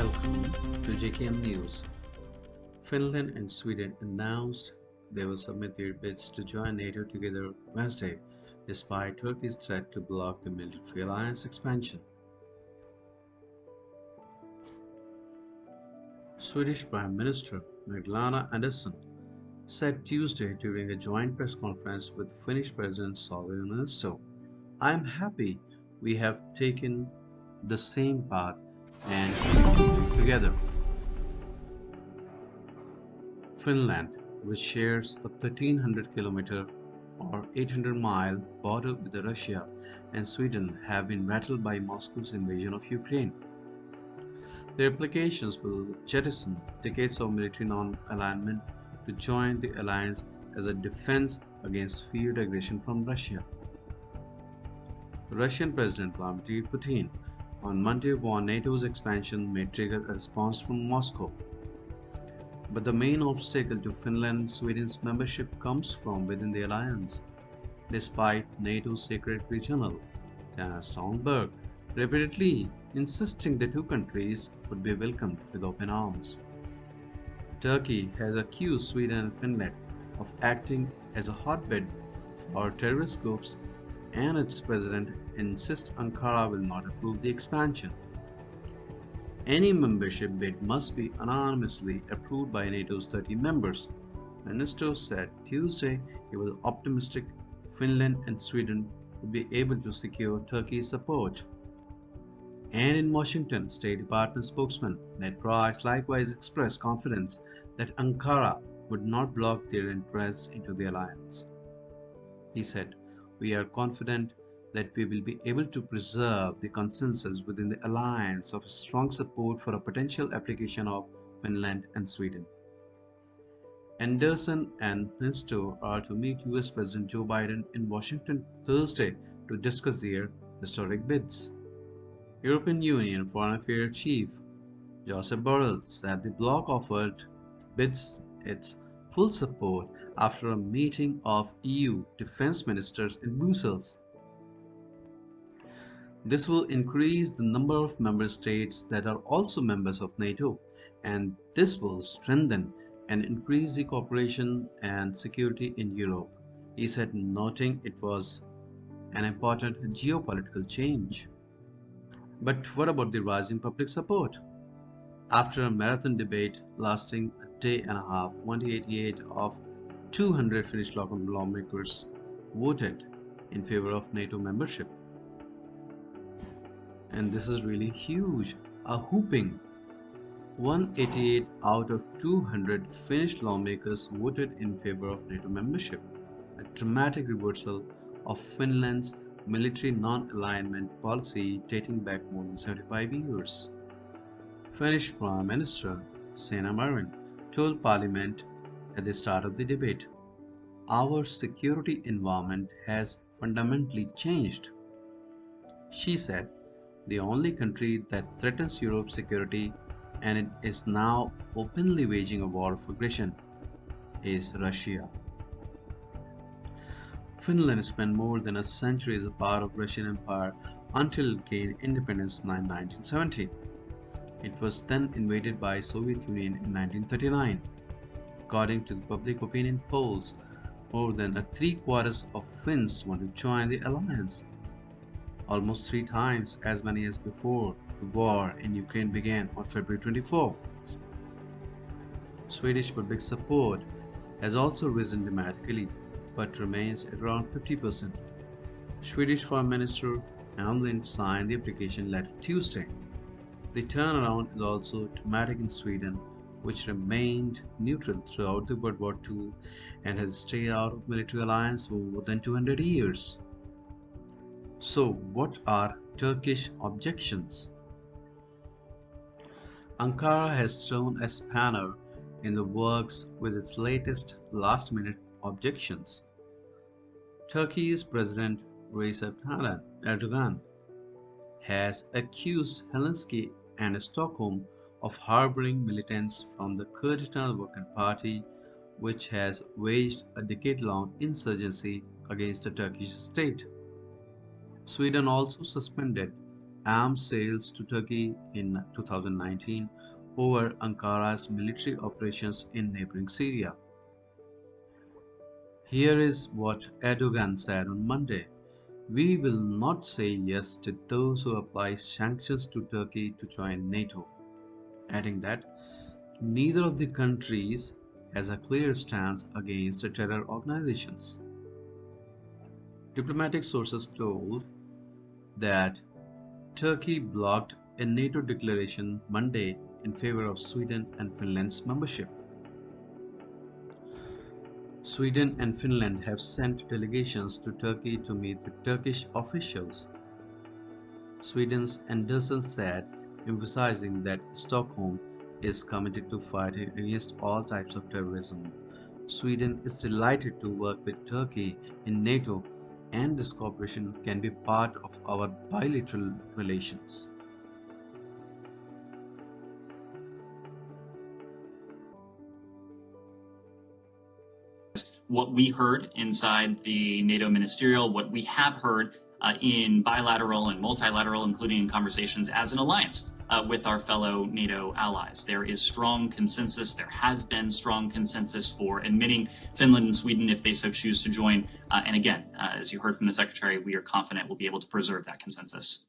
Welcome to JKM News. Finland and Sweden announced they will submit their bids to join NATO together Wednesday, despite Turkey's threat to block the military alliance expansion. Swedish Prime Minister Magdalena Andersson said Tuesday during a joint press conference with Finnish President Sauli Niinisto, "I am happy we have taken the same path and together." Finland, which shares a 1,300-kilometer or 800-mile border with Russia, and Sweden have been rattled by Moscow's invasion of Ukraine. Their applications will jettison decades of military non-alignment to join the alliance as a defense against feared aggression from Russia. Russian President Vladimir Putin on Monday warned NATO's expansion may trigger a response from Moscow. But the main obstacle to Finland and Sweden's membership comes from within the alliance, despite NATO's Secretary General Jens Stoltenberg repeatedly insisting the two countries would be welcomed with open arms. Turkey has accused Sweden and Finland of acting as a hotbed for terrorist groups, and its president insists Ankara will not approve the expansion. Any membership bid must be unanimously approved by NATO's 30 members. Minister said Tuesday he was optimistic Finland and Sweden would be able to secure Turkey's support. And in Washington, State Department spokesman Ned Price likewise expressed confidence that Ankara would not block their entrance into the alliance. He said, "We are confident that we will be able to preserve the consensus within the alliance of strong support for a potential application of Finland and Sweden." Anderson and Niinisto are to meet US President Joe Biden in Washington Thursday to discuss their historic bids. European Union Foreign Affairs Chief Joseph Borrell said the bloc offered bids its full support after a meeting of EU defense ministers in Brussels. This will increase the number of member states that are also members of NATO, and this will strengthen and increase the cooperation and security in Europe, he said, noting it was an important geopolitical change. But what about the rising public support? After a marathon debate lasting a day and a half, 188 of 200 Finnish lawmakers voted in favor of NATO membership. And this is really huge, a whopping 188 out of 200 Finnish lawmakers voted in favor of NATO membership, a dramatic reversal of Finland's military non-alignment policy dating back more than 75 years. Finnish Prime Minister Sanna Marin told Parliament at the start of the debate, "Our security environment has fundamentally changed." She said, "The only country that threatens Europe's security and it is now openly waging a war of aggression is Russia." Finland spent more than a century as a part of Russian Empire until it gained independence in 1970. It was then invaded by Soviet Union in 1939. According to the public opinion polls, more than three-quarters of Finns want to join the alliance, almost 3 times as many as before the war in Ukraine began on February 24. Swedish public support has also risen dramatically, but remains at around 50%. Swedish Foreign Minister Ann Linde signed the application letter Tuesday. The turnaround is also dramatic in Sweden, which remained neutral throughout the World War II and has stayed out of military alliance for more than 200 years. So, what are Turkish objections? Ankara has thrown a spanner in the works with its latest last-minute objections. Turkey's President Recep Tayyip Erdogan has accused Helsinki and Stockholm of harboring militants from the Kurdistan Working Party, which has waged a decade-long insurgency against the Turkish state. Sweden also suspended arms sales to Turkey in 2019 over Ankara's military operations in neighboring Syria. Here is what Erdogan said on Monday: "We will not say yes to those who apply sanctions to Turkey to join NATO," adding that neither of the countries has a clear stance against terror organizations. Diplomatic sources told that Turkey blocked a NATO declaration Monday in favor of Sweden and Finland's membership. Sweden and Finland have sent delegations to Turkey to meet with Turkish officials. Sweden's Andersson said, emphasizing that Stockholm is committed to fighting against all types of terrorism. Sweden is delighted to work with Turkey in NATO, and this cooperation can be part of our bilateral relations. What we heard inside the NATO ministerial, what we have heard in bilateral and multilateral, including in conversations as an alliance with our fellow NATO allies. There is strong consensus. There has been strong consensus for admitting Finland and Sweden if they so choose to join. And again, as you heard from the Secretary, we are confident we'll be able to preserve that consensus.